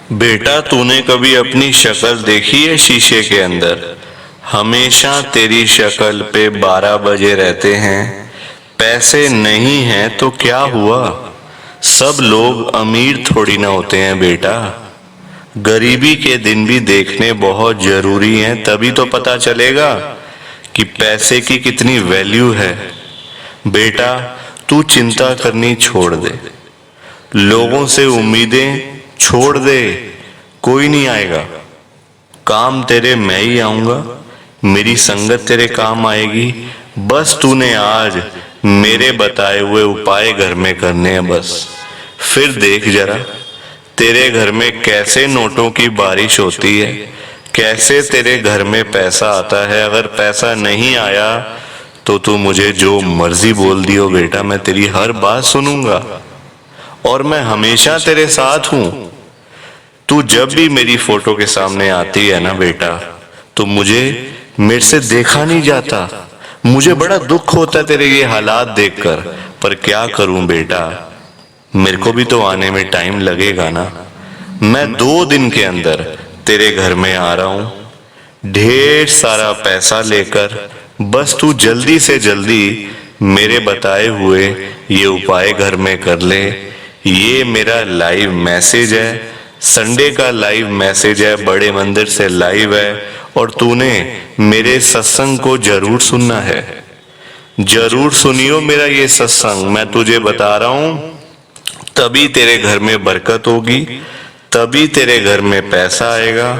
बेटा, तूने कभी अपनी शक्ल देखी है शीशे के अंदर? हमेशा तेरी शक्ल पे 12 बजे रहते हैं। पैसे नहीं हैं तो क्या हुआ? सब लोग अमीर थोड़ी ना होते हैं बेटा। गरीबी के दिन भी देखने बहुत जरूरी हैं, तभी तो पता चलेगा कि पैसे की कितनी वैल्यू है। बेटा, तू चिंता करनी छोड़ दे, लोगों से उम्मीदें छोड़ दे। कोई नहीं आएगा, काम तेरे मैं ही आऊंगा, मेरी संगत तेरे काम आएगी। बस तूने आज मेरे बताए हुए उपाय घर में करने हैं बस। फिर देख जरा तेरे घर में कैसे नोटों की बारिश होती है, कैसे तेरे घर में पैसा आता है। अगर पैसा नहीं आया तो तू मुझे जो मर्जी बोल दियो बेटा, मैं तेरी हर बात सुनूंगा और मैं हमेशा तेरे साथ हूं। तू जब भी मेरी फोटो के सामने आती है ना बेटा, तो मुझे मेरे से देखा नहीं जाता। मुझे बड़ा दुख होता है तेरे ये हालात देखकर, पर क्या करूं बेटा, मेरे को भी तो आने में टाइम लगेगा ना। मैं 2 दिन के अंदर तेरे घर में आ रहा हूं, ढेर सारा पैसा लेकर। बस तू जल्दी से जल्दी मेरे बताए हुए ये उपाय घर में कर ले। ये मेरा लाइव मैसेज है, संडे का लाइव मैसेज है, बड़े मंदिर से लाइव है। और तूने मेरे सत्संग को जरूर सुनना है, जरूर सुनियो मेरा ये सत्संग। मैं तुझे बता रहा हूं, तभी तेरे घर में बरकत होगी, तभी तेरे घर में पैसा आएगा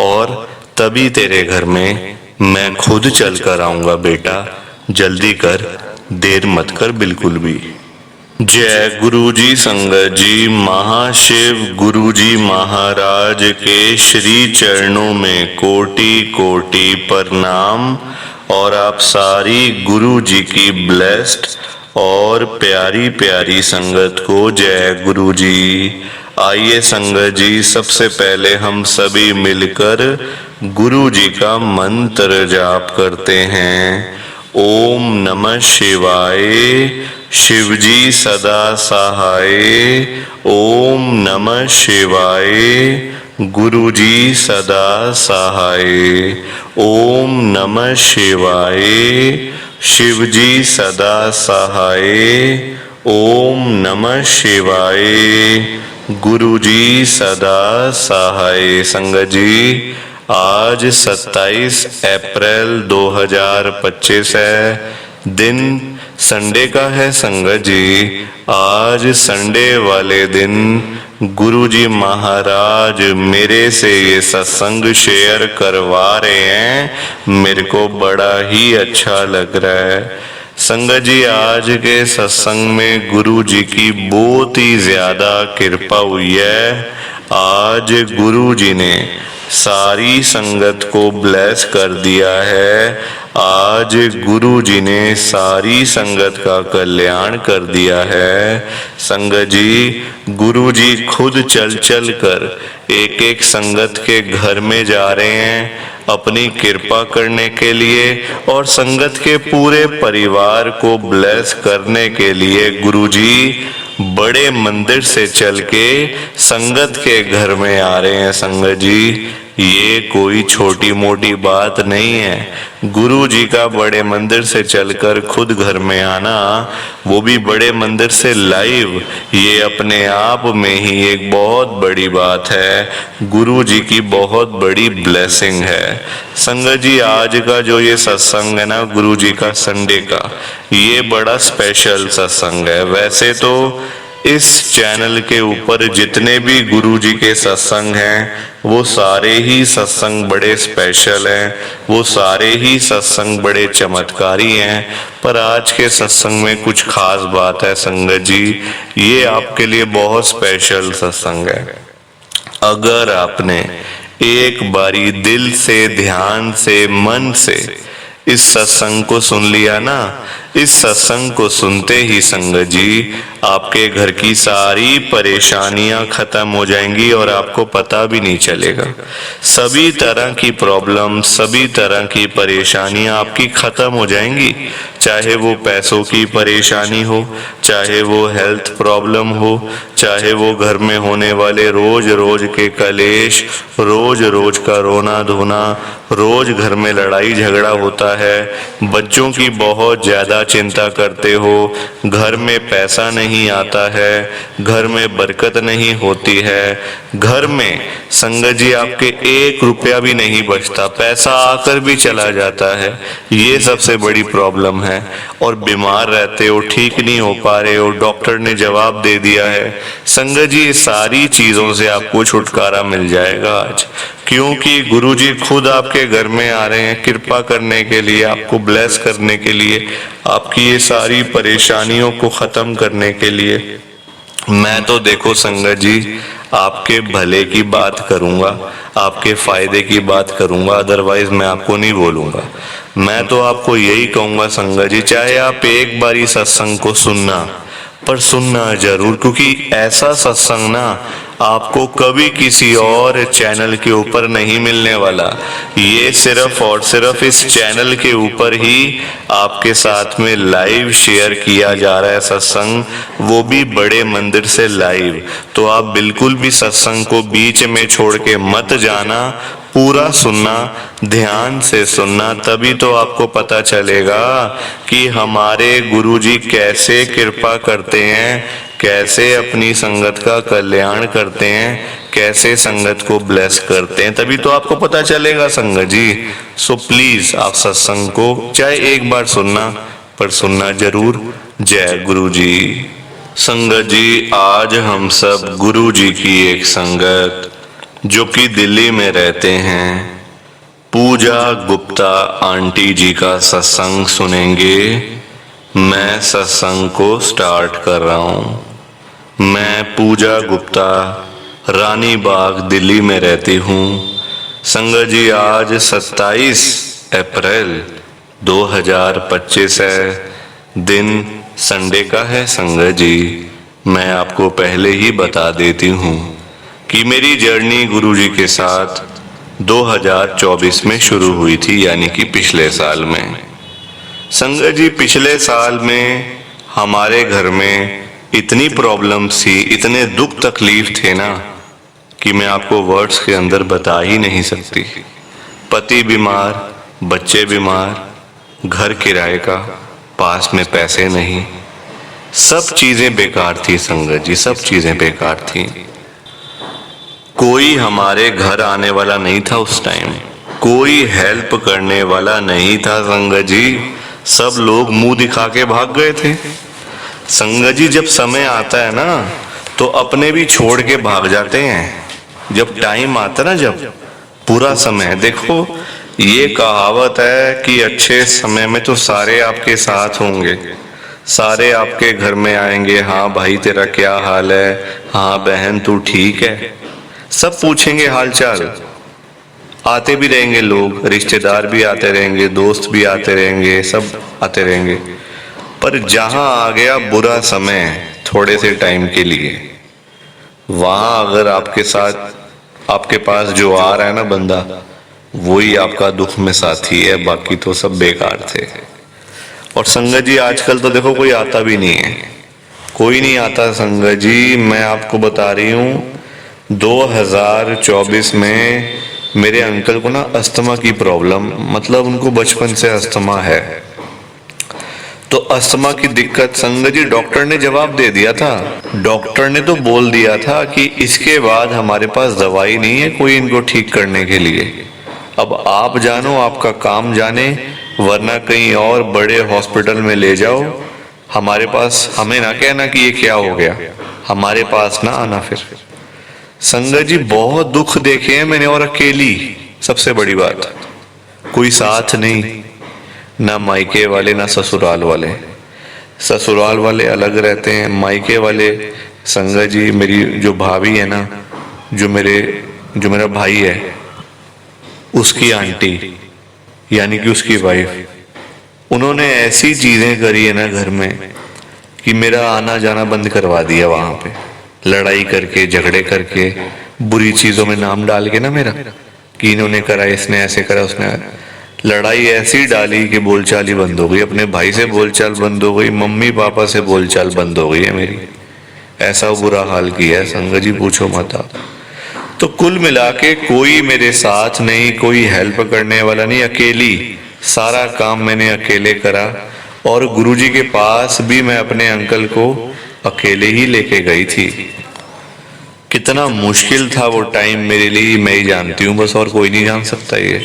और तभी तेरे घर में मैं खुद चल कर आऊंगा बेटा। जल्दी कर, देर मत कर बिल्कुल भी। जय गुरुजी संगत जी। महाशिव गुरुजी महाराज के श्री चरणों में कोटि कोटि प्रणाम। और आप सारी गुरुजी की ब्लेस्ड और प्यारी प्यारी संगत को जय गुरुजी। आइए संगत जी, सबसे पहले हम सभी मिलकर गुरुजी का मंत्र जाप करते हैं। ओम नमः शिवाय, शिवजी सदा सहाय। ओम नमः शिवाय, गुरुजी सदा सहाय। ओम नमः शिवाय, शिवजी सदा सहाय। ओम नमः शिवाय, गुरुजी सदा सहाय। संगत जी, आज 27 अप्रैल 2025 है, दिन संडे का है संगत जी। आज संडे वाले दिन गुरुजी महाराज मेरे से ये सत्संग शेयर करवा रहे हैं। मेरे को बड़ा ही अच्छा लग रहा है संगत जी। आज के सत्संग में गुरुजी की बहुत ही ज्यादा कृपा हुई है। आज गुरुजी ने सारी संगत को ब्लेस कर दिया है। आज गुरुजी ने सारी संगत का कल्याण कर दिया है। संगत जी, गुरुजी खुद चल चल कर एक एक संगत के घर में जा रहे हैं अपनी कृपा करने के लिए और संगत के पूरे परिवार को ब्लेस करने के लिए। गुरुजी बड़े मंदिर से चल के संगत के घर में आ रहे हैं संगत जी। ये कोई छोटी मोटी बात नहीं है। गुरु जी का बड़े मंदिर से चलकर खुद घर में आना, वो भी बड़े मंदिर से लाइव, ये अपने आप में ही एक बहुत बड़ी बात है। गुरु जी की बहुत बड़ी ब्लेसिंग है। संगत जी, आज का जो ये सत्संग है ना गुरु जी का संडे का, ये बड़ा स्पेशल सत्संग है। वैसे तो इस चैनल के ऊपर जितने भी गुरु जी के सत्संग हैं वो सारे ही सत्संग बड़े स्पेशल हैं, वो सारे ही सत्संग बड़े चमत्कारी हैं। पर आज के सत्संग में कुछ खास बात है संगत जी, ये आपके लिए बहुत स्पेशल सत्संग है। अगर आपने एक बारी दिल से, ध्यान से, मन से इस सत्संग को सुन लिया ना, इस सत्संग को सुनते ही संगत जी आपके घर की सारी परेशानियां खत्म हो जाएंगी और आपको पता भी नहीं चलेगा। सभी तरह की प्रॉब्लम, सभी तरह की परेशानियां आपकी खत्म हो जाएंगी। चाहे वो पैसों की परेशानी हो, चाहे वो हेल्थ प्रॉब्लम हो, चाहे वो घर में होने वाले रोज रोज के कलेश, रोज रोज का रोना धोना, रोज घर में लड़ाई झगड़ा होता है, बच्चों की बहुत ज्यादा चिंता करते हो, घर में पैसा नहीं आता है, घर में बरकत नहीं होती है, घर में संगत जी आपके 1 रुपया भी नहीं बचता, पैसा आकर भी चला जाता है, ये सबसे बड़ी प्रॉब्लम है। और बीमार रहते हो, ठीक नहीं हो पा रहे हो, डॉक्टर ने जवाब दे दिया है। संगत जी, ये सारी चीजों से आपको छुटकारा मिल जाएगा आज, क्योंकि गुरुजी खुद आपके घर में आ रहे हैं कृपा करने के लिए, आपको ब्लेस करने के लिए, आपकी ये सारी परेशानियों को खत्म करने के लिए। मैं तो देखो संगत जी आपके भले की बात करूंगा, आपके फायदे की बात करूंगा, अदरवाइज मैं आपको नहीं बोलूंगा। मैं तो आपको यही कहूंगा संगत जी, चाहे आप एक बारी सत्संग को सुनना, पर सुनना जरूर, क्योंकि ऐसा सत्संग ना आपको कभी किसी और चैनल के ऊपर नहीं मिलने वाला। ये सिर्फ और सिर्फ इस चैनल के ऊपर ही आपके साथ में लाइव शेयर किया जा रहा है सत्संग, वो भी बड़े मंदिर से लाइव। तो आप बिल्कुल भी सत्संग को बीच में छोड़ के मत जाना, पूरा सुनना, ध्यान से सुनना, तभी तो आपको पता चलेगा कि हमारे गुरुजी कैसे कृपा करते हैं, कैसे अपनी संगत का कल्याण करते हैं, कैसे संगत को ब्लेस करते हैं, तभी तो आपको पता चलेगा संगत जी। सो प्लीज आप सत्संग को चाहे एक बार सुनना, पर सुनना जरूर। जय गुरु जी। संगत जी, आज हम सब गुरु जी की एक संगत जो कि दिल्ली में रहते हैं, पूजा गुप्ता आंटी जी का सत्संग सुनेंगे। मैं सत्संग को स्टार्ट कर रहा हूँ। मैं पूजा गुप्ता रानी बाग दिल्ली में रहती हूँ। संगत जी, आज 27 अप्रैल 2025 है, दिन संडे का है। संगत जी, मैं आपको पहले ही बता देती हूँ कि मेरी जर्नी गुरुजी के साथ 2024 में शुरू हुई थी, यानी कि पिछले साल में। संगत जी, पिछले साल में हमारे घर में इतनी प्रॉब्लम थी, इतने दुख तकलीफ थे ना कि मैं आपको वर्ड्स के अंदर बता ही नहीं सकती। पति बीमार, बच्चे बीमार, घर किराए का, पास में पैसे नहीं, सब चीजें बेकार थी संगत जी, सब चीजें बेकार थी। कोई हमारे घर आने वाला नहीं था उस टाइम, कोई हेल्प करने वाला नहीं था संगत जी, सब लोग मुंह दिखा के भाग गए थे। संगत जी, जब समय आता है ना तो अपने भी छोड़ के भाग जाते हैं। जब टाइम आता ना, जब पूरा समय, देखो ये कहावत है कि अच्छे समय में तो सारे आपके साथ होंगे, सारे आपके घर में आएंगे, हाँ भाई तेरा क्या हाल है, हाँ बहन तू ठीक है, सब पूछेंगे हालचाल। आते भी रहेंगे लोग, रिश्तेदार भी आते रहेंगे, दोस्त भी आते रहेंगे, सब आते रहेंगे। पर जहां आ गया बुरा समय थोड़े से टाइम के लिए, वहां अगर आपके साथ, आपके पास जो आ रहा है ना बंदा, वही आपका दुख में साथी है, बाकी तो सब बेकार थे। और संगत जी, आजकल तो देखो कोई आता भी नहीं है, कोई नहीं आता संगत जी। मैं आपको बता रही हूँ, 2024 में मेरे अंकल को ना अस्थमा की प्रॉब्लम, मतलब उनको बचपन से अस्थमा है, तो अस्थमा की दिक्कत संगत जी, डॉक्टर ने जवाब दे दिया था। डॉक्टर ने तो बोल दिया था कि इसके बाद हमारे पास दवाई नहीं है कोई इनको ठीक करने के लिए। अब आप जानो, आपका काम जाने, वरना कहीं और बड़े हॉस्पिटल में ले जाओ। हमारे पास, हमें ना कहना कि ये क्या हो गया, हमारे पास ना आना फिर। संगत जी, बहुत दुख देखे हैं मैंने, और अकेली, सबसे बड़ी बात, कोई साथ नहीं, ना मायके वाले ना ससुराल वाले। ससुराल वाले अलग रहते हैं, मायके वाले संगत जी, मेरी जो भाभी है ना, जो मेरा भाई है, उसकी आंटी, यानी कि उसकी वाइफ, उन्होंने ऐसी चीजें करी है ना घर में कि मेरा आना जाना बंद करवा दिया वहां पे। लड़ाई करके, झगड़े करके, बुरी चीजों में नाम डाल के ना मेरा, कि इन्होंने करा, इसने ऐसे करा, उसने। लड़ाई ऐसी डाली कि बोलचाल ही बंद हो गई। अपने भाई से बोलचाल बंद हो गई, मम्मी पापा से बोलचाल बंद हो गई है मेरी। ऐसा बुरा हाल किया है संगत जी, पूछो मत आप। तो कुल मिला के कोई मेरे साथ नहीं, कोई हेल्प करने वाला नहीं, अकेली सारा काम मैंने अकेले करा। और गुरुजी के पास भी मैं अपने अंकल को अकेले ही लेके गई थी। कितना मुश्किल था वो टाइम मेरे लिए, मैं ही जानती हूँ बस, और कोई नहीं जान सकता ये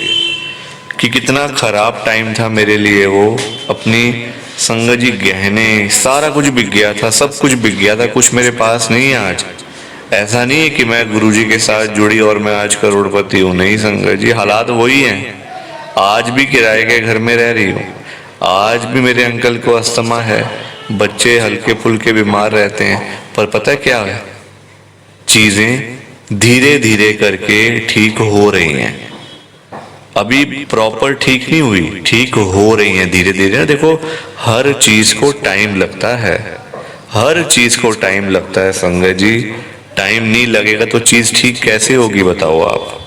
कि कितना खराब टाइम था मेरे लिए वो। अपनी संगत जी, गहने सारा कुछ बिक गया था, सब कुछ बिक गया था, कुछ मेरे पास नहीं है आज। ऐसा नहीं है कि मैं गुरुजी के साथ जुड़ी और मैं आज करोड़पति हूँ, नहीं संगत जी, हालात वही हैं। आज भी किराए के घर में रह रही हूँ, आज भी मेरे अंकल को अस्थमा है, बच्चे हल्के फुल्के बीमार रहते हैं। पर पता है क्या है, चीजें धीरे धीरे करके ठीक हो रही हैं। अभी प्रॉपर ठीक नहीं हुई, ठीक हो रही हैं धीरे धीरे। देखो, हर चीज को टाइम लगता है, हर चीज को टाइम लगता है संगत जी। टाइम नहीं लगेगा तो चीज ठीक कैसे होगी बताओ आप।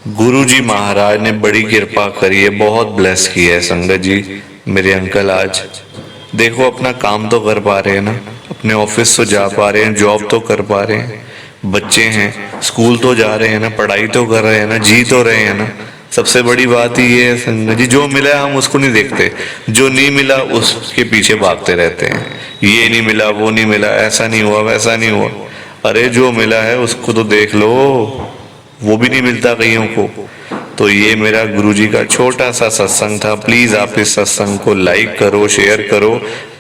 गुरुजी महाराज ने बड़ी कृपा करी है, बहुत ब्लेस किया है संगत जी। मेरे अंकल आज देखो अपना काम तो कर पा रहे हैं ना, अपने ऑफिस तो जा पा रहे हैं, जॉब तो कर पा रहे हैं, बच्चे हैं स्कूल तो जा रहे हैं ना, पढ़ाई तो कर रहे हैं ना, जी तो रहे हैं ना। सबसे बड़ी बात ही ये है संगत जी, जो मिला है हम उसको नहीं देखते, जो नहीं मिला उसके पीछे भागते रहते हैं। ये नहीं मिला, वो नहीं मिला, ऐसा नहीं हुआ, वैसा नहीं हुआ। अरे जो मिला है उसको तो देख लो, वो भी नहीं मिलता कईयों को। तो ये मेरा गुरुजी का छोटा सा सत्संग था। प्लीज आप इस सत्संग को लाइक करो, शेयर करो।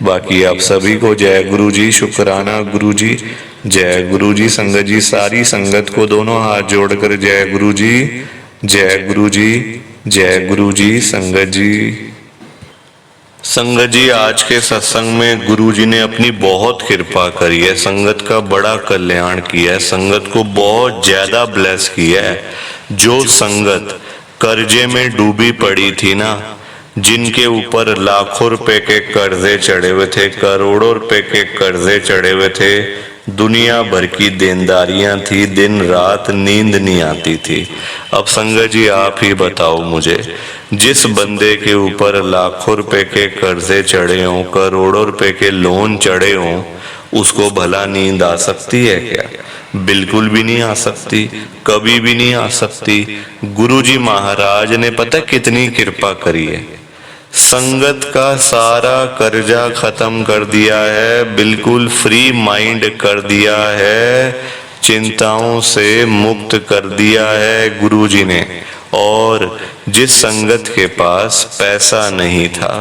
बाकी आप सभी को जय गुरुजी, शुक्राना गुरुजी, जय गुरुजी। संगत जी, सारी संगत को दोनों हाथ जोड़कर जय गुरुजी, जय गुरुजी, जय गुरुजी। संगत जी, संगत जी, आज के सत्संग में गुरुजी ने अपनी बहुत कृपा करी है, संगत का बड़ा कल्याण किया है, संगत को बहुत ज्यादा ब्लेस किया है। जो संगत कर्जे में डूबी पड़ी थी ना, जिनके ऊपर लाखों रुपए के कर्जे चढ़े हुए थे, करोड़ों रुपए के कर्जे चढ़े हुए थे, दुनिया भर की देनदारियां थी, दिन रात नींद नहीं आती थी। अब संगत जी आप ही बताओ मुझे, जिस बंदे के ऊपर लाखों रुपए के कर्जे चढ़े हों, करोड़ों रुपए के लोन चढ़े हों, उसको भला नींद आ सकती है क्या? बिल्कुल भी नहीं आ सकती, कभी भी नहीं आ सकती। गुरुजी महाराज ने पता कितनी कृपा करी है, संगत का सारा कर्जा खत्म कर दिया है, बिल्कुल फ्री माइंड कर दिया है, चिंताओं से मुक्त कर दिया है गुरुजी ने। और जिस संगत के पास पैसा नहीं था,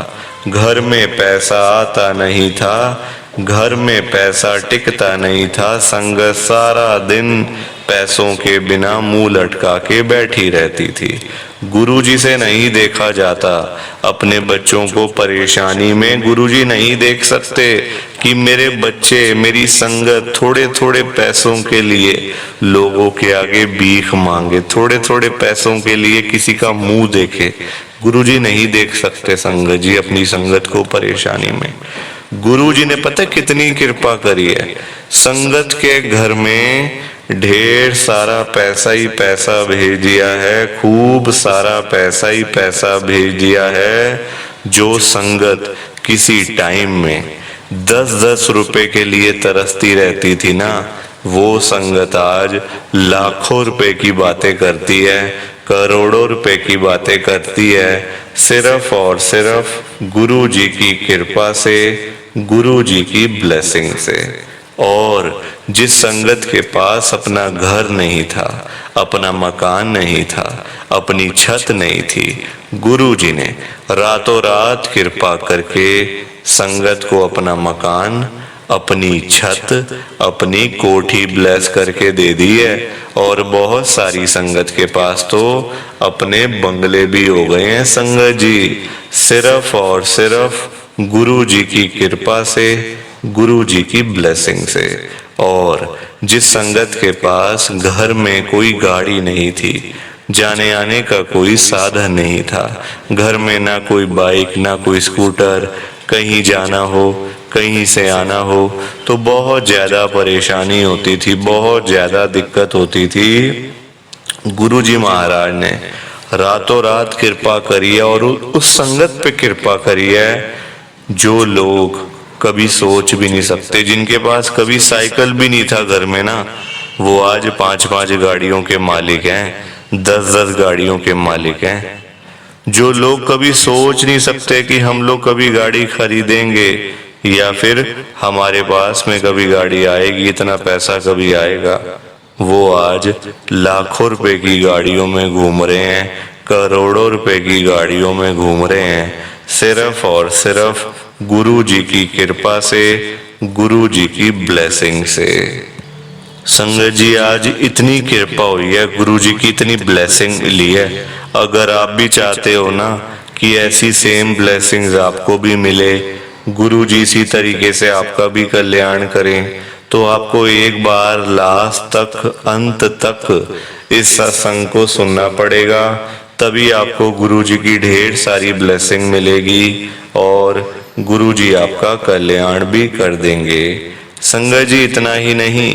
घर में पैसा आता नहीं था, घर में पैसा टिकता नहीं था, संगत सारा दिन पैसों के बिना मुंह लटका के बैठी रहती थी। गुरुजी से नहीं देखा जाता अपने बच्चों को परेशानी में। गुरुजी नहीं देख सकते कि मेरे बच्चे, मेरी संगत थोड़े थोड़े पैसों के लिए लोगों के आगे भीख मांगे, थोड़े थोड़े पैसों के लिए किसी का मुंह देखे। गुरुजी नहीं देख सकते संगत जी अपनी संगत को परेशानी में। गुरुजी ने पता कितनी कृपा करी है, संगत के घर में ढेर सारा पैसा ही पैसा भेज दिया है, खूब सारा पैसा ही पैसा भेज दिया है। जो संगत किसी टाइम में 10-10 रुपए के लिए तरसती रहती थी ना, वो संगत आज लाखों रुपए की बातें करती है, करोड़ों रुपए की बातें करती है, सिर्फ और सिर्फ गुरुजी की कृपा से, गुरुजी की ब्लेसिंग से। और जिस संगत के पास अपना घर नहीं था, अपना मकान नहीं था, अपनी छत नहीं थी, गुरुजी ने रातों रात कृपा करके संगत को अपना मकान, अपनी छत, अपनी कोठी ब्लेस करके दे दी है। और बहुत सारी संगत के पास तो अपने बंगले भी हो गए हैं संगत जी, सिर्फ और सिर्फ गुरुजी की कृपा से, गुरुजी की ब्लेसिंग से। और जिस संगत के पास घर में कोई गाड़ी नहीं थी, जाने आने का कोई साधन नहीं था। घर में ना कोई बाइक ना कोई स्कूटर, कहीं जाना हो कहीं से आना हो तो बहुत ज़्यादा परेशानी होती थी, बहुत ज़्यादा दिक्कत होती थी। गुरुजी महाराज ने रातों रात कृपा करी है और उस संगत पे कृपा करी है जो लोग कभी सोच भी नहीं सकते, जिनके पास कभी साइकिल भी नहीं था घर में ना, वो आज 5-5 गाड़ियों के मालिक हैं, 10-10 गाड़ियों के मालिक हैं। जो लोग कभी सोच नहीं सकते कि हम लोग कभी गाड़ी खरीदेंगे या फिर हमारे पास में कभी गाड़ी आएगी, इतना पैसा कभी आएगा, वो आज लाखों रुपए की गाड़ियों में घूम रहे हैं, करोड़ों रुपए की गाड़ियों में घूम रहे हैं, सिर्फ और सिर्फ गुरु जी की कृपा से, गुरु जी की ब्लेसिंग से। संगत जी, आज इतनी कृपा हुई है, गुरु जी की इतनी ब्लेसिंग मिली है। अगर आप भी चाहते हो ना कि ऐसी सेम ब्लेसिंग्स आपको भी मिले, गुरु जी इसी तरीके से आपका भी कल्याण करें, तो आपको एक बार लास्ट तक, अंत तक इस सत्संग को सुनना पड़ेगा। तभी आपको गुरु जी की ढेर सारी ब्लेसिंग मिलेगी और गुरु जी आपका कल्याण भी कर देंगे। संगत जी, इतना ही नहीं,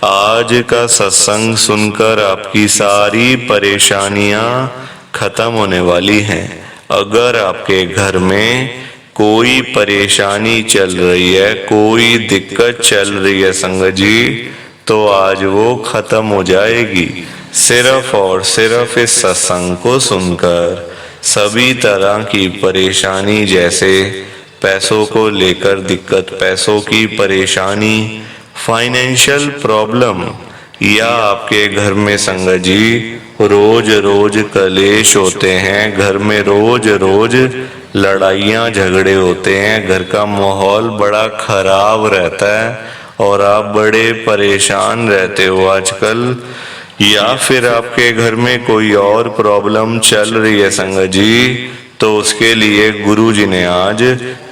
आज का सत्संग सुनकर आपकी सारी परेशानियां खत्म होने वाली हैं। अगर आपके घर में कोई परेशानी चल रही है, कोई दिक्कत चल रही है संगत जी, तो आज वो खत्म हो जाएगी सिर्फ और सिर्फ इस सत्संग को सुनकर। सभी तरह की परेशानी, जैसे पैसों को लेकर दिक्कत, पैसों की परेशानी, फाइनेंशियल प्रॉब्लम, या आपके घर में संगत जी रोज रोज कलेश होते हैं, घर में रोज रोज लड़ाइयाँ झगड़े होते हैं, घर का माहौल बड़ा खराब रहता है और आप बड़े परेशान रहते हो आजकल, या फिर आपके घर में कोई और प्रॉब्लम चल रही है संगत जी, तो उसके लिए गुरु जी ने आज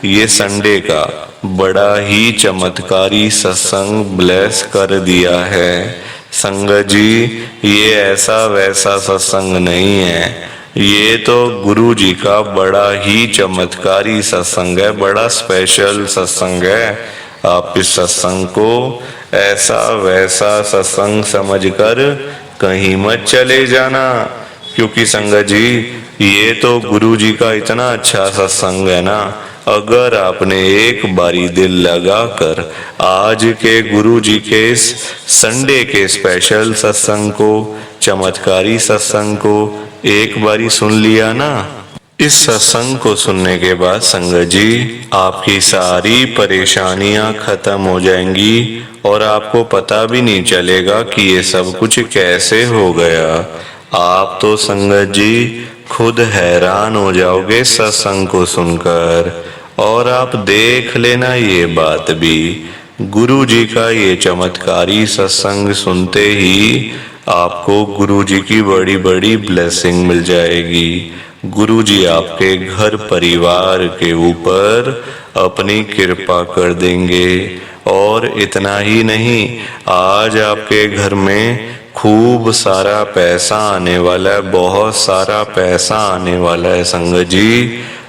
ये संडे का बड़ा ही चमत्कारी सत्संग ब्लेस कर दिया है। संगत जी, ये ऐसा वैसा सत्संग नहीं है, ये तो गुरु जी का बड़ा ही चमत्कारी सत्संग है, बड़ा स्पेशल सत्संग है। आप इस सत्संग को ऐसा वैसा सत्संग समझकर कहीं मत चले जाना, क्योंकि संगत जी ये तो गुरु जी का इतना अच्छा सत्संग है ना, अगर आपने एक बारी दिल लगाकर आज के गुरु जी के इस संडे के स्पेशल सत्संग को, चमत्कारी सत्संग को एक बारी सुन लिया ना, इस सत्संग को सुनने के बाद संगत जी आपकी सारी परेशानियां खत्म हो जाएंगी और आपको पता भी नहीं चलेगा कि ये सब कुछ कैसे हो गया। आप तो संगत जी खुद हैरान हो जाओगे सत्संग को सुनकर। और आप देख लेना ये बात भी, गुरु जी का ये चमत्कारी सत्संग सुनते ही आपको गुरु जी की बड़ी बड़ी ब्लेसिंग मिल जाएगी। गुरु जी आपके घर परिवार के ऊपर अपनी कृपा कर देंगे। और इतना ही नहीं, आज आपके घर में खूब सारा पैसा आने वाला है, बहुत सारा पैसा आने वाला है संगत जी,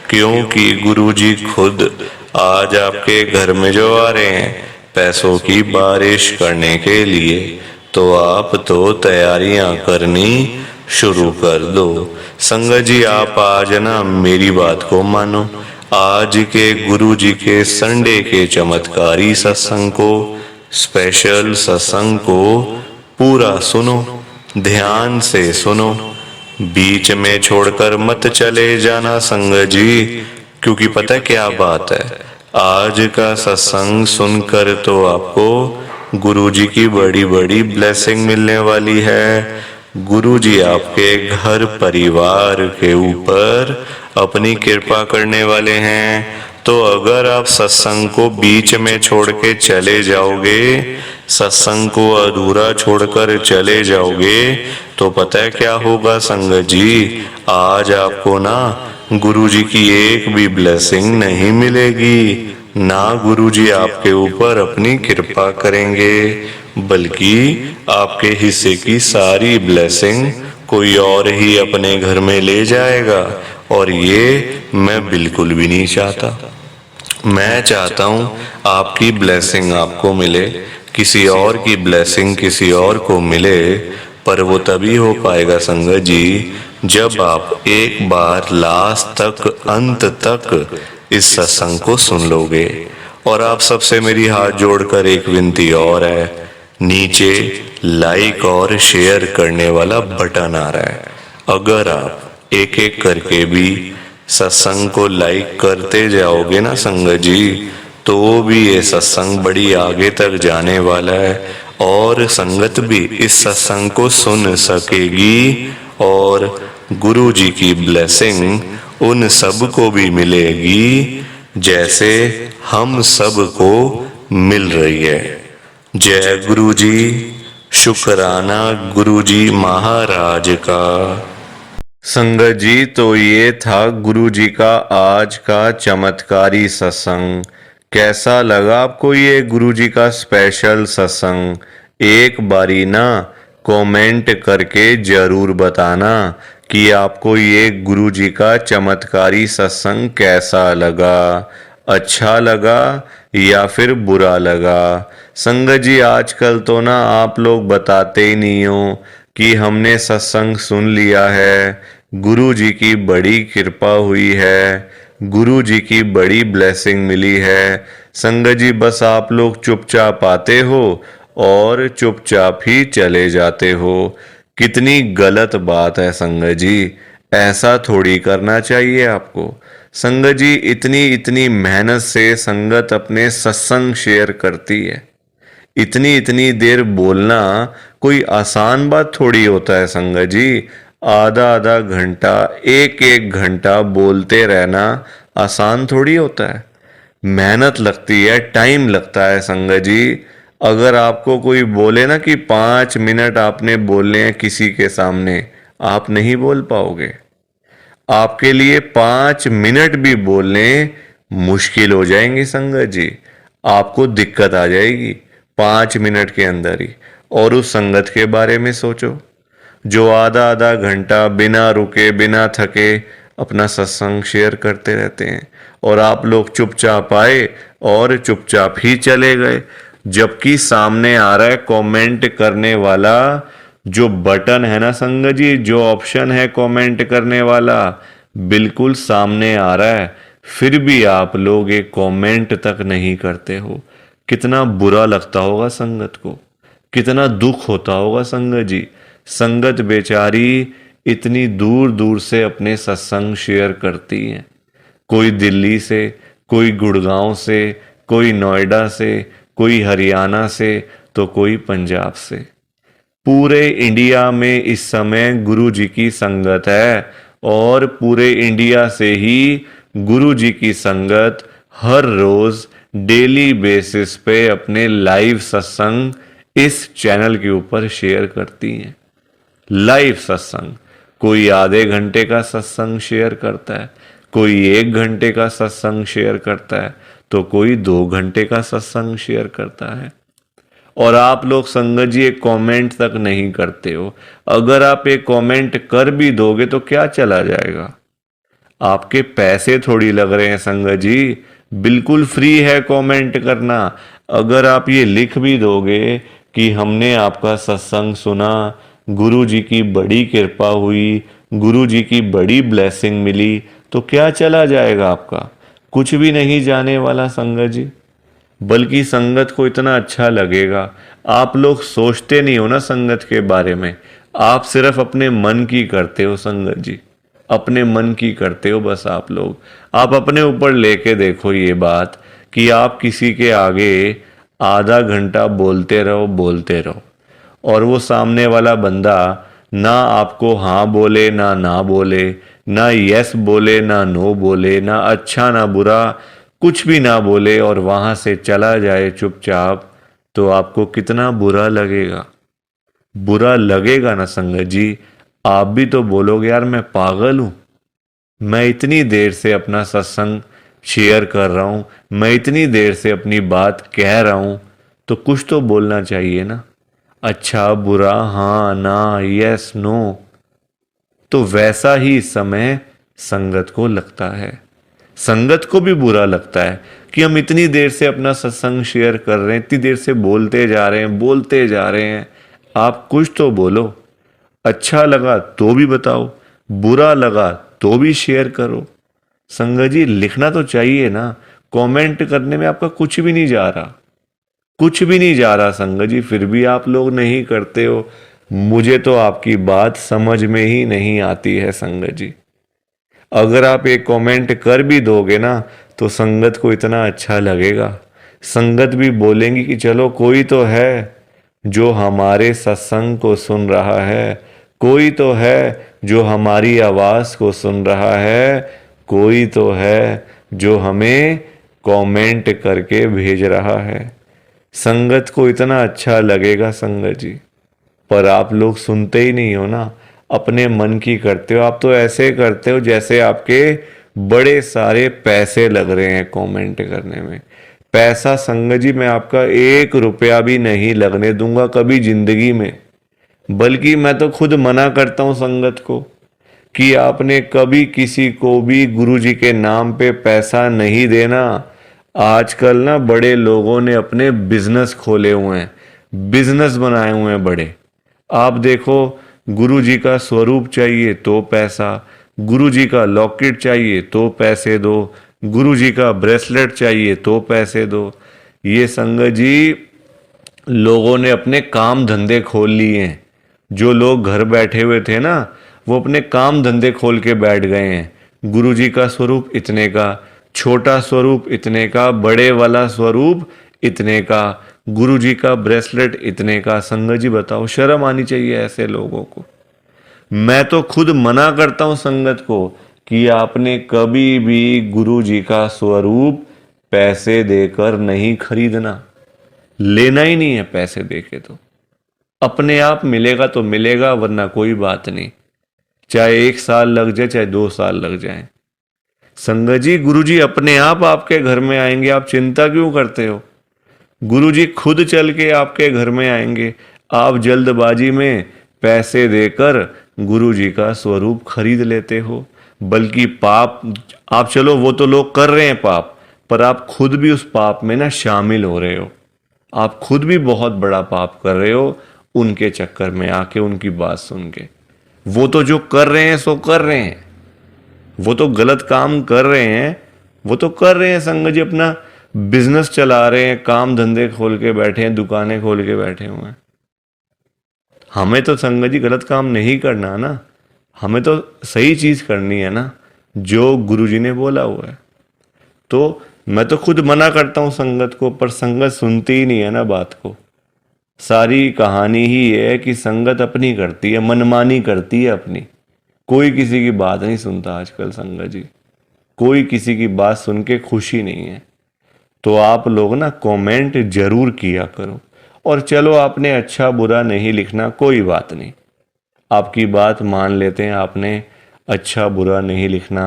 क्योंकि गुरु जी खुद आज आपके घर में जो आ रहे हैं पैसों की बारिश करने के लिए। तो आप तो तैयारियां करनी शुरू कर दो। संगत जी, आप आज ना मेरी बात को मानो, आज के गुरु जी के संडे के चमत्कारी सत्संग को, स्पेशल सत्संग को पूरा सुनो, ध्यान से सुनो, बीच में छोड़कर मत चले जाना संगत जी, क्योंकि पता क्या बात है, आज का सत्संग सुनकर तो आपको गुरु जी की बड़ी बड़ी ब्लेसिंग मिलने वाली है। गुरु जी आपके घर परिवार के ऊपर अपनी कृपा करने वाले हैं। तो अगर आप सत्संग को बीच में छोड़ के चले जाओगे, सत्संग को अधूरा छोड़कर चले जाओगे, तो पता है क्या होगा संगत जी, आज आपको ना गुरु जी की एक भी ब्लेसिंग नहीं मिलेगी, ना गुरु जी आपके ऊपर अपनी कृपा करेंगे, बल्कि आपके हिस्से की सारी ब्लेसिंग कोई और ही अपने घर में ले जाएगा, और ये मैं बिल्कुल भी नहीं चाहता। मैं चाहता हूँ आपकी ब्लेसिंग आपको मिले, किसी और की ब्लेसिंग किसी और को मिले, पर वो तभी हो पाएगा संगत जी जब आप एक बार लास्ट तक, अंत तक इस सत्संग को सुन लोगे। और आप सबसे मेरी हाथ जोड़कर एक विनती और है, नीचे लाइक और शेयर करने वाला बटन आ रहा है, अगर आप एक एक करके भी सत्संग को लाइक करते जाओगे ना संगत जी, तो भी ये सत्संग बड़ी आगे तक जाने वाला है, और संगत भी इस सत्संग को सुन सकेगी, और गुरु जी की ब्लेसिंग उन सब को भी मिलेगी जैसे हम सब को मिल रही है। जय गुरु जी, शुक्राना गुरु जी महाराज का। संगत जी, तो ये था गुरु जी का आज का चमत्कारी सत्संग। कैसा लगा आपको ये गुरु जी का स्पेशल सत्संग? एक बारी ना कमेंट करके जरूर बताना कि आपको ये गुरु जी का चमत्कारी सत्संग कैसा लगा, अच्छा लगा या फिर बुरा लगा। संगत जी, आजकल तो ना आप लोग बताते ही नहीं हो कि हमने सत्संग सुन लिया है, गुरु जी की बड़ी कृपा हुई है, गुरु जी की बड़ी ब्लेसिंग मिली है। संगत जी, बस आप लोग चुपचाप आते हो और चुपचाप ही चले जाते हो। कितनी गलत बात है संगत जी, ऐसा थोड़ी करना चाहिए आपको। संगत जी, इतनी इतनी मेहनत से संगत अपने सत्संग शेयर करती है, इतनी इतनी देर बोलना कोई आसान बात थोड़ी होता है संगत जी। आधा आधा घंटा, एक एक घंटा बोलते रहना आसान थोड़ी होता है, मेहनत लगती है, टाइम लगता है संगत जी। अगर आपको कोई बोले ना कि 5 मिनट आपने बोलने हैं किसी के सामने, आप नहीं बोल पाओगे। आपके लिए 5 मिनट भी बोलने मुश्किल हो जाएंगे संगत जी, आपको दिक्कत आ जाएगी 5 मिनट के अंदर ही। और उस संगत के बारे में सोचो जो आधा आधा घंटा बिना रुके बिना थके अपना सत्संग शेयर करते रहते हैं, और आप लोग चुपचाप आए और चुपचाप ही चले गए, जबकि सामने आ रहा है कमेंट करने वाला जो बटन है ना संगत जी, जो ऑप्शन है कमेंट करने वाला, बिल्कुल सामने आ रहा है, फिर भी आप लोग एक कमेंट तक नहीं करते हो। कितना बुरा लगता होगा संगत को, कितना दुख होता होगा संगत जी। संगत बेचारी इतनी दूर दूर से अपने सत्संग शेयर करती है, कोई दिल्ली से, कोई गुड़गांव से, कोई नोएडा से, कोई हरियाणा से, तो कोई पंजाब से। पूरे इंडिया में इस समय गुरु जी की संगत है, और पूरे इंडिया से ही गुरु जी की संगत हर रोज डेली बेसिस पे अपने लाइव सत्संग इस चैनल के ऊपर शेयर करती हैं। लाइव सत्संग, कोई आधे घंटे का सत्संग शेयर करता है, कोई 1 घंटे का सत्संग शेयर करता है, तो कोई 2 घंटे का सत्संग शेयर करता है। और आप लोग संगत जी एक कमेंट तक नहीं करते हो। अगर आप एक कमेंट कर भी दोगे तो क्या चला जाएगा, आपके पैसे थोड़ी लग रहे हैं संगत जी, बिल्कुल फ्री है कमेंट करना। अगर आप ये लिख भी दोगे कि हमने आपका सत्संग सुना, गुरु जी की बड़ी कृपा हुई, गुरु जी की बड़ी ब्लेसिंग मिली, तो क्या चला जाएगा आपका, कुछ भी नहीं जाने वाला संगत जी। बल्कि संगत को इतना अच्छा लगेगा। आप लोग सोचते नहीं हो ना संगत के बारे में, आप सिर्फ अपने मन की करते हो संगत जी, अपने मन की करते हो बस आप लोग। आप अपने ऊपर लेके देखो ये बात कि आप किसी के आगे आधा घंटा बोलते रहो, और वो सामने वाला बंदा ना आपको हाँ बोले ना बोले, ना यस बोले ना नो बोले, ना अच्छा ना बुरा, कुछ भी ना बोले, और वहां से चला जाए चुपचाप, तो आपको कितना बुरा लगेगा। बुरा लगेगा ना संगत जी, आप भी तो बोलोगे यार मैं पागल हूं, मैं इतनी देर से अपना सत्संग शेयर कर रहा हूं, मैं इतनी देर से अपनी बात कह रहा हूं, तो कुछ तो बोलना चाहिए ना, अच्छा बुरा, हाँ ना, यस नो, तो वैसा ही समय संगत को लगता है। संगत को भी बुरा लगता है कि हम इतनी देर से अपना सत्संग शेयर कर रहे हैं, इतनी देर से बोलते जा रहे हैं, बोलते जा रहे हैं, आप कुछ तो बोलो। अच्छा लगा तो भी बताओ, बुरा लगा तो भी शेयर करो। संगत जी लिखना तो चाहिए ना, कमेंट करने में आपका कुछ भी नहीं जा रहा, कुछ भी नहीं जा रहा संगत जी, फिर भी आप लोग नहीं करते हो। मुझे तो आपकी बात समझ में ही नहीं आती है संगत जी। अगर आप एक कमेंट कर भी दोगे ना तो संगत को इतना अच्छा लगेगा, संगत भी बोलेंगी कि चलो कोई तो है जो हमारे सत्संग को सुन रहा है, कोई तो है जो हमारी आवाज़ को सुन रहा है, कोई तो है जो हमें कमेंट करके भेज रहा है। संगत को इतना अच्छा लगेगा संगत जी, पर आप लोग सुनते ही नहीं हो ना, अपने मन की करते हो। आप तो ऐसे करते हो जैसे आपके बड़े सारे पैसे लग रहे हैं कमेंट करने में। पैसा संगत जी मैं आपका 1 रुपया भी नहीं लगने दूंगा कभी जिंदगी में, बल्कि मैं तो खुद मना करता हूं संगत को कि आपने कभी किसी को भी गुरु जी के नाम पे पैसा नहीं देना। आजकल ना बड़े लोगों ने अपने बिजनेस खोले हुए हैं, बिजनेस बनाए हुए हैं बड़े। आप देखो, गुरु जी का स्वरूप चाहिए तो पैसा, गुरु जी का लॉकेट चाहिए तो पैसे दो, गुरु जी का ब्रेसलेट चाहिए तो पैसे दो। ये संगत जी लोगों ने अपने काम धंधे खोल लिए हैं। जो लोग घर बैठे हुए थे ना, वो अपने काम धंधे खोल के बैठ गए हैं। गुरु जी का स्वरूप इतने का, छोटा स्वरूप इतने का, बड़े वाला स्वरूप इतने का, गुरु जी का ब्रेसलेट इतने का। संगत जी बताओ, शर्म आनी चाहिए ऐसे लोगों को। मैं तो खुद मना करता हूं संगत को कि आपने कभी भी गुरु जी का स्वरूप पैसे देकर नहीं खरीदना, लेना ही नहीं है पैसे देके। तो अपने आप मिलेगा तो मिलेगा, वरना कोई बात नहीं, चाहे 1 साल लग जाए चाहे 2 साल लग जाए। संगत जी गुरु जी अपने आप आपके घर में आएंगे, आप चिंता क्यों करते हो? गुरु जी खुद चल के आपके घर में आएंगे। आप जल्दबाजी में पैसे देकर गुरु जी का स्वरूप खरीद लेते हो। बल्कि पाप, आप चलो वो तो लोग कर रहे हैं पाप, पर आप खुद भी उस पाप में ना शामिल हो रहे हो। आप खुद भी बहुत बड़ा पाप कर रहे हो उनके चक्कर में आके, उनकी बात सुन के। वो तो जो कर रहे हैं सो कर रहे हैं, वो तो गलत काम कर रहे हैं, वो तो कर रहे हैं संगत जी, अपना बिजनेस चला रहे हैं, काम धंधे खोल के बैठे हैं, दुकानें खोल के बैठे हुए हैं। हमें तो संगत जी गलत काम नहीं करना ना, हमें तो सही चीज करनी है ना, जो गुरुजी ने बोला हुआ है। तो मैं तो खुद मना करता हूं संगत को, पर संगत सुनती ही नहीं है ना बात को। सारी कहानी ही है कि संगत अपनी करती है, मनमानी करती है अपनी, कोई किसी की बात नहीं सुनता आजकल संगत जी, कोई किसी की बात सुन के खुशी नहीं है। तो आप लोग ना कमेंट जरूर किया करो। और चलो आपने अच्छा बुरा नहीं लिखना, कोई बात नहीं, आपकी बात मान लेते हैं, आपने अच्छा बुरा नहीं लिखना,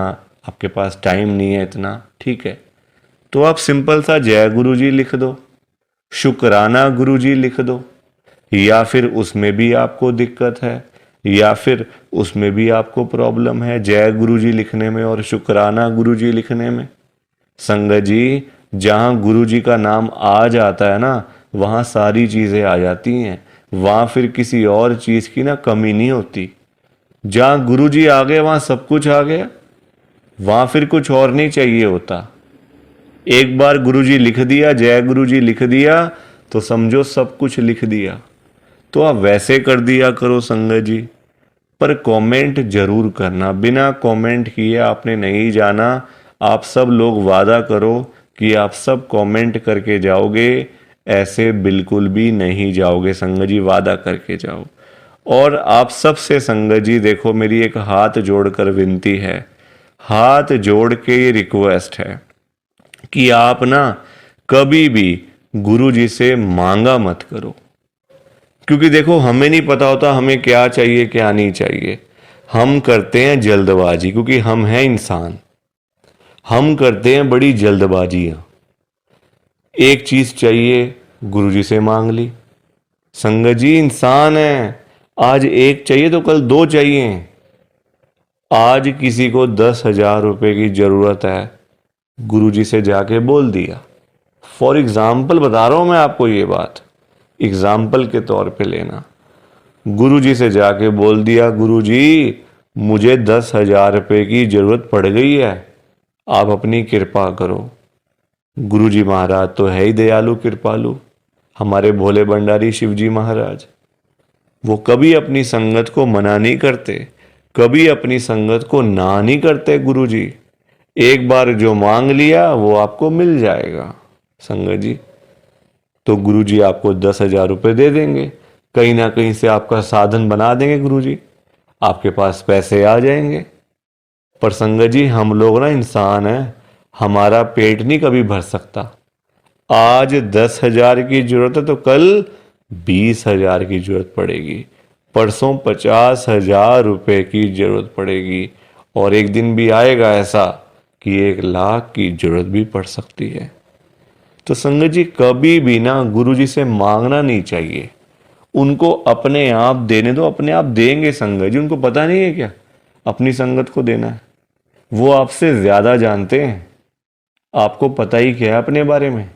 आपके पास टाइम नहीं है इतना, ठीक है। तो आप सिंपल सा जय गुरु जी लिख दो, शुक्राना गुरु जी लिख दो, या फिर उसमें भी आपको दिक्कत है, या फिर उसमें भी आपको प्रॉब्लम है जय गुरु जी लिखने में और शुक्राना गुरु जी लिखने में। संगत जी जहां गुरु जी का नाम आ जाता है ना, वहां सारी चीजें आ जाती हैं, वहां फिर किसी और चीज की ना कमी नहीं होती। जहां गुरु जी आ गए वहां सब कुछ आ गया, वहां फिर कुछ और नहीं चाहिए होता। एक बार गुरु जी लिख दिया, जय गुरु जी लिख दिया, तो समझो सब कुछ लिख दिया। तो आप वैसे कर दिया करो संगत जी, पर कमेंट जरूर करना। बिना कमेंट किए आपने नहीं जाना। आप सब लोग वादा करो कि आप सब कमेंट करके जाओगे, ऐसे बिल्कुल भी नहीं जाओगे संगत जी, वादा करके जाओ। और आप सबसे संगत जी देखो, मेरी एक हाथ जोड़कर विनती है, हाथ जोड़ के ये रिक्वेस्ट है कि आप ना कभी भी गुरु जी से मांगा मत करो। क्योंकि देखो हमें नहीं पता होता हमें क्या चाहिए क्या नहीं चाहिए, हम करते हैं जल्दबाजी, क्योंकि हम हैं इंसान, हम करते हैं बड़ी जल्दबाजियां। एक चीज चाहिए गुरुजी से मांग ली। संगत जी इंसान है, आज एक चाहिए तो कल 2 चाहिए, आज किसी को 10,000 रुपए की जरूरत है, गुरुजी से जाके बोल दिया। फॉर एग्जाम्पल बता रहा हूं मैं आपको, ये बात एग्जाम्पल के तौर पे लेना। गुरुजी से जाके बोल दिया, गुरुजी मुझे 10,000 रुपए की जरूरत पड़ गई है, आप अपनी कृपा करो। गुरुजी महाराज तो है ही दयालु कृपालु, हमारे भोले भंडारी शिवजी महाराज। वो कभी अपनी संगत को मना नहीं करते, कभी अपनी संगत को ना नहीं करते। गुरुजी एक बार जो मांग लिया वो आपको मिल जाएगा संगत जी। तो गुरुजी आपको 10,000 रुपये दे देंगे, कहीं ना कहीं से आपका साधन बना देंगे गुरुजी, आपके पास पैसे आ जाएंगे। पर संगत जी हम लोग ना इंसान हैं, हमारा पेट नहीं कभी भर सकता। आज 10,000 की जरूरत है तो कल 20,000 की जरूरत पड़ेगी, परसों 50,000 रुपये की जरूरत पड़ेगी, और एक दिन भी आएगा ऐसा कि 1,00,000 की जरूरत भी पड़ सकती है। तो संगत जी कभी भी ना गुरुजी से मांगना नहीं चाहिए, उनको अपने आप देने दो, अपने आप देंगे संगत जी। उनको पता नहीं है क्या अपनी संगत को देना है? वो आपसे ज्यादा जानते हैं, आपको पता ही क्या है अपने बारे में।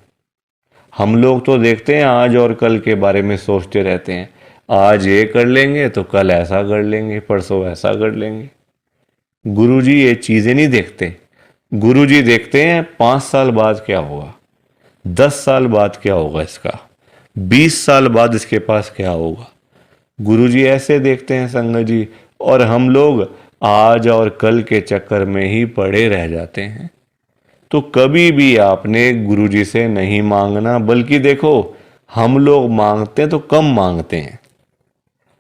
हम लोग तो देखते हैं आज और कल के बारे में सोचते रहते हैं, आज ये कर लेंगे तो कल ऐसा कर लेंगे, परसों ऐसा कर लेंगे। गुरुजी ये चीजें नहीं देखते। गुरुजी देखते हैं 5 साल बाद क्या होगा, 10 साल बाद क्या होगा इसका, 20 साल बाद इसके पास क्या होगा। गुरुजी ऐसे देखते हैं संगत जी, और हम लोग आज और कल के चक्कर में ही पड़े रह जाते हैं। तो कभी भी आपने गुरुजी से नहीं मांगना, बल्कि देखो हम लोग मांगते हैं तो कम मांगते हैं,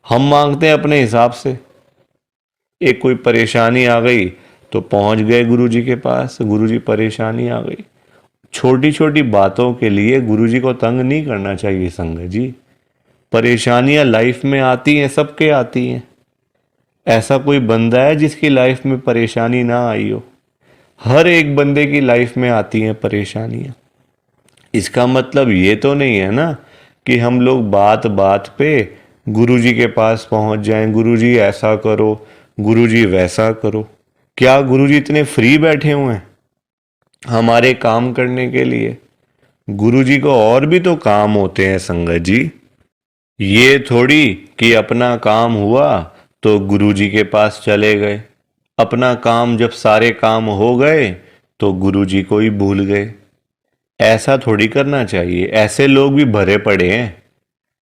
हम मांगते हैं अपने हिसाब से। एक कोई परेशानी आ गई तो पहुंच गए गुरुजी के पास, गुरुजी परेशानी आ गई। छोटी छोटी बातों के लिए गुरुजी को तंग नहीं करना चाहिए संगत जी। परेशानियां लाइफ में आती हैं, सबके आती हैं। ऐसा कोई बंदा है जिसकी लाइफ में परेशानी ना आई हो? हर एक बंदे की लाइफ में आती हैं परेशानियां। इसका मतलब ये तो नहीं है ना कि हम लोग बात बात पे गुरुजी के पास पहुंच जाएं, गुरुजी ऐसा करो, गुरुजी वैसा करो। क्या गुरुजी इतने फ्री बैठे हुए हैं हमारे काम करने के लिए? गुरुजी को और भी तो काम होते हैं संगत जी। ये थोड़ी कि अपना काम हुआ तो गुरुजी के पास चले गए, अपना काम जब सारे काम हो गए तो गुरुजी को ही भूल गए। ऐसा थोड़ी करना चाहिए। ऐसे लोग भी भरे पड़े हैं,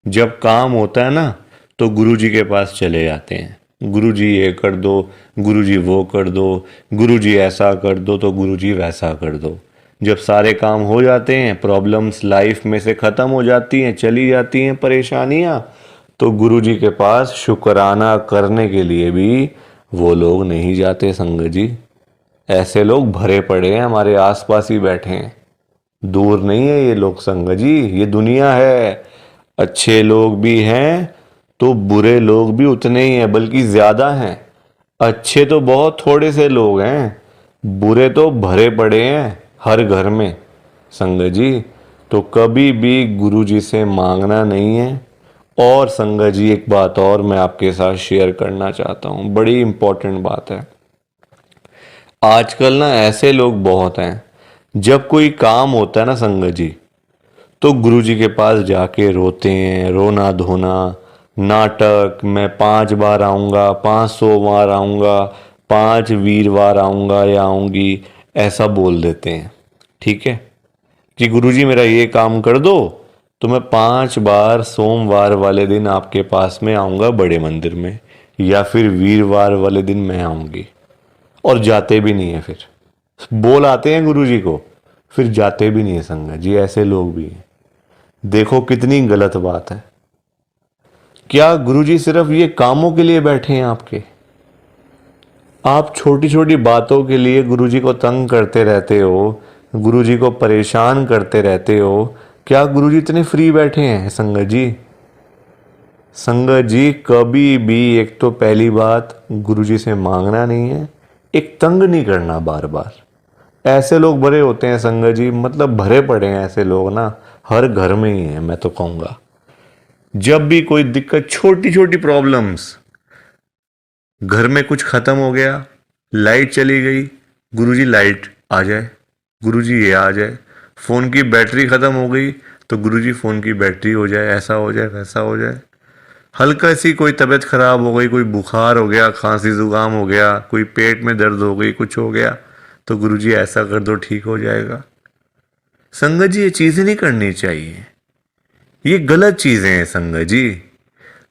जब काम होता है ना तो गुरुजी के पास चले जाते हैं, गुरुजी ये कर दो, गुरुजी वो कर दो, गुरुजी ऐसा कर दो तो गुरुजी वैसा कर दो। जब सारे काम हो जाते हैं, प्रॉब्लम्स लाइफ में से ख़त्म हो जाती हैं, चली जाती हैं परेशानियां, तो गुरुजी के पास शुक्राना करने के लिए भी वो लोग नहीं जाते संगत जी। ऐसे लोग भरे पड़े हैं, हमारे आसपास ही बैठे हैं, दूर नहीं है ये लोग संगत जी। ये दुनिया है, अच्छे लोग भी हैं तो बुरे लोग भी उतने ही हैं, बल्कि ज्यादा हैं। अच्छे तो बहुत थोड़े से लोग हैं, बुरे तो भरे पड़े हैं हर घर में संगत जी। तो कभी भी गुरुजी से मांगना नहीं है। और संगत जी एक बात और मैं आपके साथ शेयर करना चाहता हूँ, बड़ी इंपॉर्टेंट बात है। आजकल ना ऐसे लोग बहुत हैं, जब कोई काम होता है ना संगत जी, तो गुरुजी के पास जाके रोते हैं, रोना धोना, नाटक, मैं 5 बार आऊँगा, 500 बार आऊँगा, 5 वीरवार आऊँगा या आऊँगी, ऐसा बोल देते हैं। ठीक है कि गुरुजी मेरा ये काम कर दो तो मैं 5 बार सोमवार वाले दिन आपके पास में आऊँगा बड़े मंदिर में, या फिर वीरवार वाले दिन मैं आऊँगी। और जाते भी नहीं है, फिर बोल आते हैं गुरुजी को, फिर जाते भी नहीं है संगत जी। ऐसे लोग भी हैं। देखो कितनी गलत बात है। क्या गुरुजी सिर्फ ये कामों के लिए बैठे हैं आपके? आप छोटी छोटी बातों के लिए गुरुजी को तंग करते रहते हो, गुरुजी को परेशान करते रहते हो। क्या गुरुजी इतने फ्री बैठे हैं संगत जी? संगत जी कभी भी, एक तो पहली बात गुरुजी से मांगना नहीं है, एक तंग नहीं करना बार बार। ऐसे लोग भरे होते हैं संगत जी, मतलब भरे पड़े हैं ऐसे लोग ना, हर घर में ही है मैं तो कहूँगा। जब भी कोई दिक्कत, छोटी छोटी प्रॉब्लम्स, घर में कुछ खत्म हो गया, लाइट चली गई, गुरुजी लाइट आ जाए, गुरुजी ये आ जाए। फ़ोन की बैटरी ख़त्म हो गई तो गुरुजी फ़ोन की बैटरी हो जाए, ऐसा हो जाए, वैसा हो जाए। हल्का सी कोई तबीयत ख़राब हो गई, कोई बुखार हो गया, खांसी ज़ुकाम हो गया, कोई पेट में दर्द हो गई, कुछ हो गया, तो गुरुजी ऐसा कर दो, ठीक हो जाएगा। संगत जी, ये चीज़ें नहीं करनी चाहिए, ये गलत चीज़ें हैं संगत जी।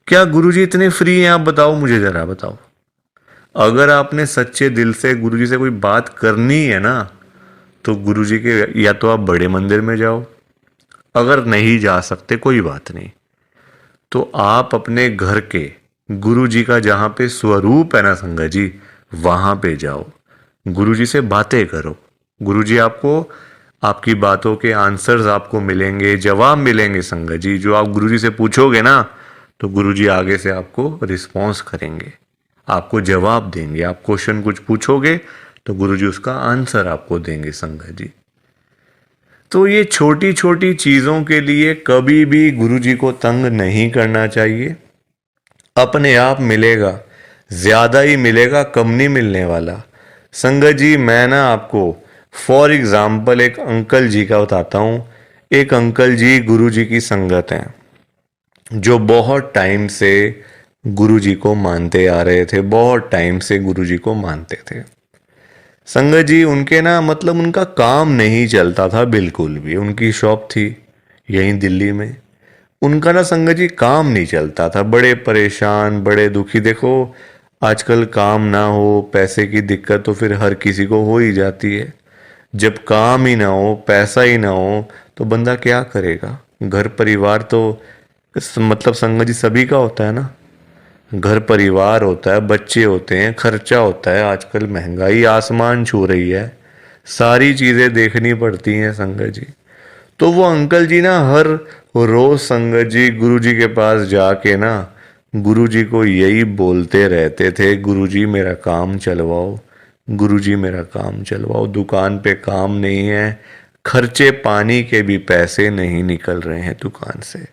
क्या गुरुजी इतने फ्री हैं? आप बताओ, मुझे ज़रा बताओ। अगर आपने सच्चे दिल से गुरुजी से कोई बात करनी है ना, तो गुरुजी के या तो आप बड़े मंदिर में जाओ, अगर नहीं जा सकते कोई बात नहीं, तो आप अपने घर के गुरुजी का जहाँ पे स्वरूप है ना संगत जी, वहाँ पे जाओ, गुरुजी से बातें करो। गुरुजी आपको, आपकी बातों के आंसर्स आपको मिलेंगे, जवाब मिलेंगे संगत जी। जो आप गुरुजी से पूछोगे ना, तो गुरुजी आगे से आपको रिस्पॉन्स करेंगे, आपको जवाब देंगे। आप क्वेश्चन कुछ पूछोगे तो गुरुजी उसका आंसर आपको देंगे संगत जी। तो ये छोटी छोटी चीज़ों के लिए कभी भी गुरुजी को तंग नहीं करना चाहिए। अपने आप मिलेगा, ज़्यादा ही मिलेगा, कम नहीं मिलने वाला। संगत जी, मैं ना आपको फॉर एग्ज़ाम्पल एक अंकल जी का बताता हूँ। एक अंकल जी गुरुजी की संगत हैं, जो बहुत टाइम से गुरुजी को मानते आ रहे थे, बहुत टाइम से गुरुजी को मानते थे। संगत जी, उनके ना मतलब उनका काम नहीं चलता था बिल्कुल भी। उनकी शॉप थी यहीं दिल्ली में, उनका ना संगत जी काम नहीं चलता था, बड़े परेशान, बड़े दुखी। देखो, आजकल काम ना हो, पैसे की दिक्कत तो फिर हर किसी को हो ही जाती है। जब काम ही ना हो, पैसा ही ना हो, तो बंदा क्या करेगा? घर परिवार तो मतलब संगत जी सभी का होता है ना, घर परिवार होता है, बच्चे होते हैं, खर्चा होता है। आजकल महंगाई आसमान छू रही है, सारी चीज़ें देखनी पड़ती हैं संगत जी। तो वो अंकल जी ना हर रोज संगत जी गुरुजी के पास जाके ना गुरुजी को यही बोलते रहते थे, गुरुजी मेरा काम चलवाओ, गुरुजी मेरा काम चलवाओ। दुकान पे काम नहीं है, खर्चे पानी के भी पैसे नहीं निकल रहे हैं दुकान से।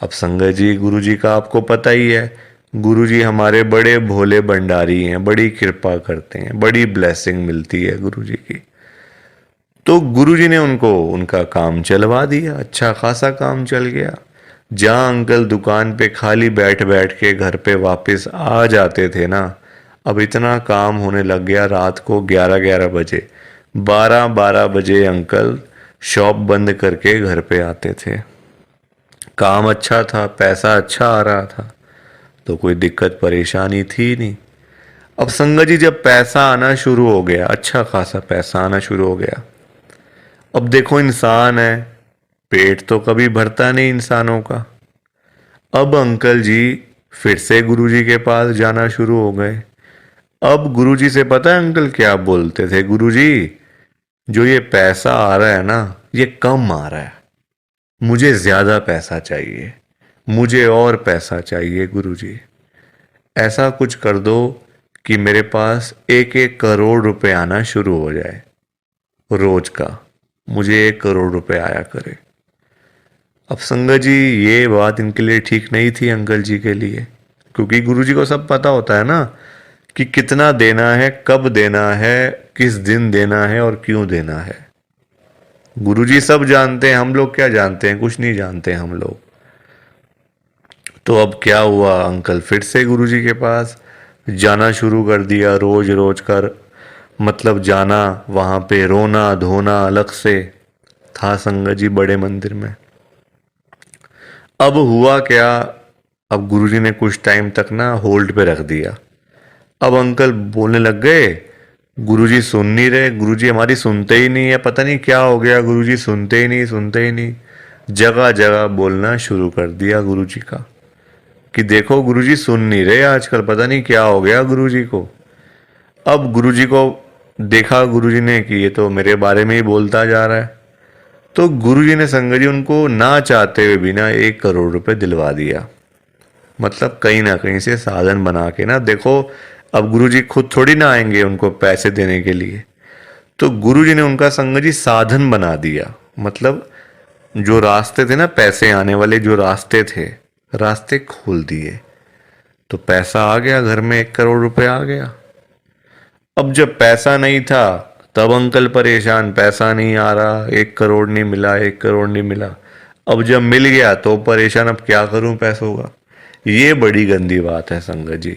अब संगत जी, गुरुजी का आपको पता ही है, गुरुजी हमारे बड़े भोले भंडारी हैं, बड़ी कृपा करते हैं, बड़ी ब्लेसिंग मिलती है गुरुजी की। तो गुरुजी ने उनको उनका काम चलवा दिया, अच्छा खासा काम चल गया। जहाँ अंकल दुकान पे खाली बैठ बैठ के घर पे वापस आ जाते थे ना, अब इतना काम होने लग गया, रात को 11-11 बजे, 12-12 बजे अंकल शॉप बंद करके घर पे आते थे। काम अच्छा था, पैसा अच्छा आ रहा था, तो कोई दिक्कत परेशानी थी नहीं। अब संगत जी, जब पैसा आना शुरू हो गया, अच्छा खासा पैसा आना शुरू हो गया, अब देखो इंसान है, पेट तो कभी भरता नहीं इंसानों का। अब अंकल जी फिर से गुरुजी के पास जाना शुरू हो गए। अब गुरुजी से पता है अंकल क्या बोलते थे? गुरुजी, जो ये पैसा आ रहा है ना, ये कम आ रहा है, मुझे ज्यादा पैसा चाहिए, मुझे और पैसा चाहिए गुरुजी। ऐसा कुछ कर दो कि मेरे पास 1-1 करोड़ रुपए आना शुरू हो जाए रोज का, मुझे 1 करोड़ रुपए आया करे। अब संगत जी, ये बात इनके लिए ठीक नहीं थी अंकल जी के लिए, क्योंकि गुरुजी को सब पता होता है ना कि कितना देना है, कब देना है, किस दिन देना है और क्यों देना है। गुरुजी सब जानते हैं, हम लोग क्या जानते हैं? कुछ नहीं जानते हम लोग। तो अब क्या हुआ, अंकल फिर से गुरुजी के पास जाना शुरू कर दिया, रोज रोज कर मतलब जाना, वहाँ पे रोना धोना अलग से था संगत जी बड़े मंदिर में। अब हुआ क्या, अब गुरुजी ने कुछ टाइम तक ना होल्ड पे रख दिया। अब अंकल बोलने लग गए, गुरुजी सुन नहीं रहे, गुरुजी हमारी सुनते ही नहीं है, पता नहीं क्या हो गया, गुरुजी सुनते ही नहीं, सुनते ही नहीं। जगह जगह बोलना शुरू कर दिया गुरुजी का कि देखो गुरुजी सुन नहीं रहे आजकल, पता नहीं क्या हो गया गुरुजी को। अब गुरुजी को देखा गुरुजी ने कि ये तो मेरे बारे में ही बोलता जा रहा है, तो गुरुजी ने संगत जी उनको ना चाहते हुए भी ना 1 करोड़ रुपए दिलवा दिया। मतलब कहीं ना कहीं से साधन बना के ना, देखो अब गुरुजी खुद थोड़ी ना आएंगे उनको पैसे देने के लिए, तो गुरुजी ने उनका संगत जी साधन बना दिया। मतलब जो रास्ते थे ना, पैसे आने वाले जो रास्ते थे, रास्ते खोल दिए, तो पैसा आ गया घर में, 1 करोड़ रुपए आ गया। अब जब पैसा नहीं था तब अंकल परेशान, पैसा नहीं आ रहा, 1 करोड़ नहीं मिला, 1 करोड़ नहीं मिला। अब जब मिल गया तो परेशान, अब क्या करूं पैसों का। ये बड़ी गंदी बात है संगत जी।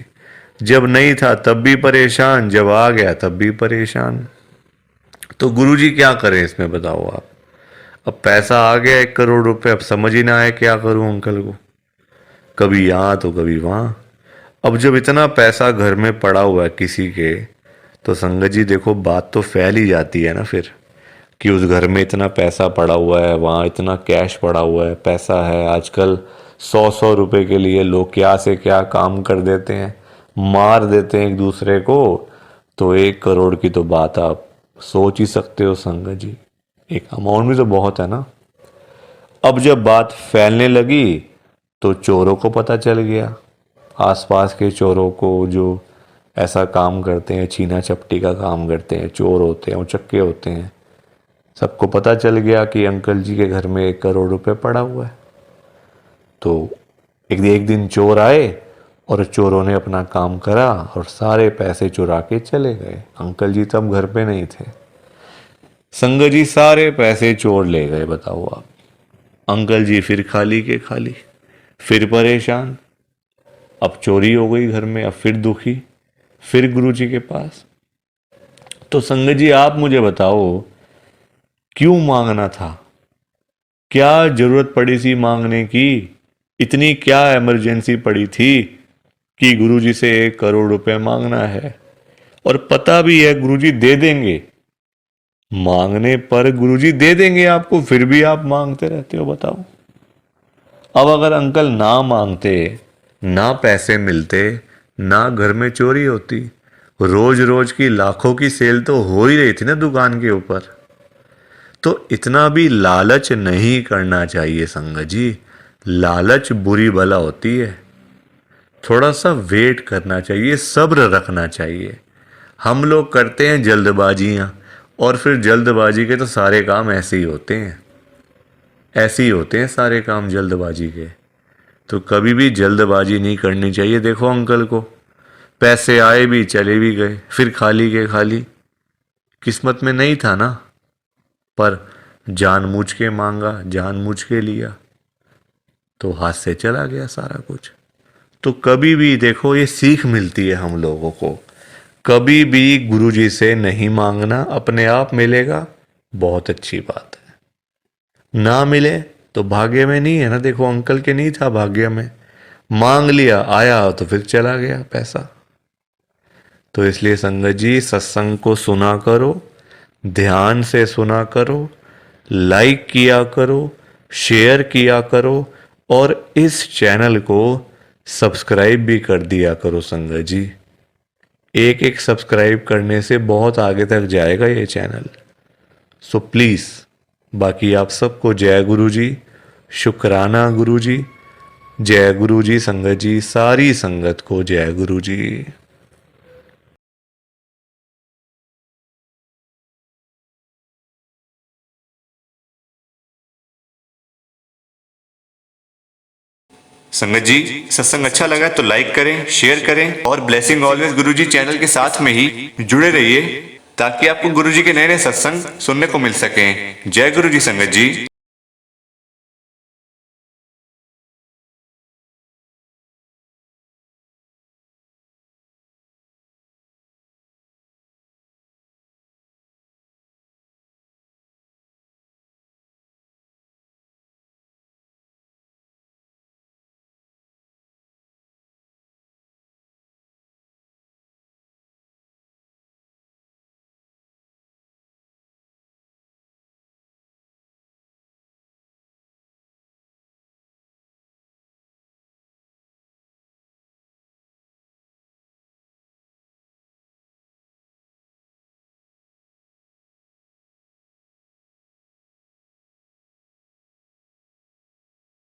जब नहीं था तब भी परेशान, जब आ गया तब भी परेशान। तो गुरुजी क्या करें इसमें बताओ आप। अब पैसा आ गया 1 करोड़ रुपए, अब समझ ही ना आए क्या करूं अंकल को, कभी यहाँ तो कभी वहाँ। अब जब इतना पैसा घर में पड़ा हुआ है किसी के, तो संगत जी देखो बात तो फैल ही जाती है ना फिर, कि उस घर में इतना पैसा पड़ा हुआ है, वहाँ इतना कैश पड़ा हुआ है, पैसा है। आजकल 100-100 रुपए के लिए लोग क्या से क्या काम कर देते हैं, मार देते हैं एक दूसरे को। तो 1 करोड़ की तो बात आप सोच ही सकते हो संगत जी, एक अमाउंट भी तो बहुत है ना। अब जब बात फैलने लगी तो चोरों को पता चल गया, आसपास के चोरों को जो ऐसा काम करते हैं, छीना चपटी का काम करते हैं, चोर होते हैं, उचक्के होते हैं, सबको पता चल गया कि अंकल जी के घर में 1 करोड़ रुपए पड़ा हुआ है। तो एक दिन चोर आए और चोरों ने अपना काम करा और सारे पैसे चुरा के चले गए। अंकल जी तब घर पे नहीं थे। संगत जी सारे पैसे चोर ले गए, बताओ आप। अंकल जी फिर खाली के खाली, फिर परेशान। अब चोरी हो गई घर में, अब फिर दुखी, फिर गुरुजी के पास। तो संगत जी आप मुझे बताओ क्यों मांगना था, क्या जरूरत पड़ी थी मांगने की, इतनी क्या इमरजेंसी पड़ी थी कि गुरुजी से 1 करोड़ रुपए मांगना है। और पता भी है गुरुजी दे देंगे, मांगने पर गुरुजी दे देंगे आपको, फिर भी आप मांगते रहते हो, बताओ। अब अगर अंकल ना मांगते, ना पैसे मिलते, ना घर में चोरी होती, रोज रोज की लाखों की सेल तो हो ही रही थी ना दुकान के ऊपर। तो इतना भी लालच नहीं करना चाहिए संगत जी, लालच बुरी बला होती है। थोड़ा सा वेट करना चाहिए, सब्र रखना चाहिए। हम लोग करते हैं जल्दबाजियां, और फिर जल्दबाजी के तो सारे काम ऐसे ही होते हैं, ऐसे ही होते हैं सारे काम जल्दबाजी के। तो कभी भी जल्दबाजी नहीं करनी चाहिए। देखो अंकल को पैसे आए भी चले भी गए, फिर खाली के खाली। किस्मत में नहीं था ना, पर जानबूझ के मांगा, जानबूझ के लिया, तो हाथ से चला गया सारा कुछ। तो कभी भी देखो ये सीख मिलती है हम लोगों को, कभी भी गुरुजी से नहीं मांगना, अपने आप मिलेगा, बहुत अच्छी बात है। ना मिले तो भाग्य में नहीं है ना। देखो अंकल के नहीं था भाग्य में, मांग लिया, आया तो फिर चला गया पैसा। तो इसलिए संगत जी सत्संग को सुना करो, ध्यान से सुना करो, लाइक किया करो, शेयर किया करो, और इस चैनल को सब्सक्राइब भी कर दिया करो संगत जी। एक एक सब्सक्राइब करने से बहुत आगे तक जाएगा ये चैनल। सो प्लीज़, बाकी आप सबको जय गुरु जी, शुक्राना गुरु जी, जय गुरु जी संगत जी, सारी संगत को जय गुरु जी। संगत जी सत्संग अच्छा लगा तो लाइक करें, शेयर करें, और ब्लेसिंग ऑलवेज गुरुजी चैनल के साथ में ही जुड़े रहिए, ताकि आपको गुरुजी के नए नए सत्संग सुनने को मिल सकें। जय गुरु जी संगत जी।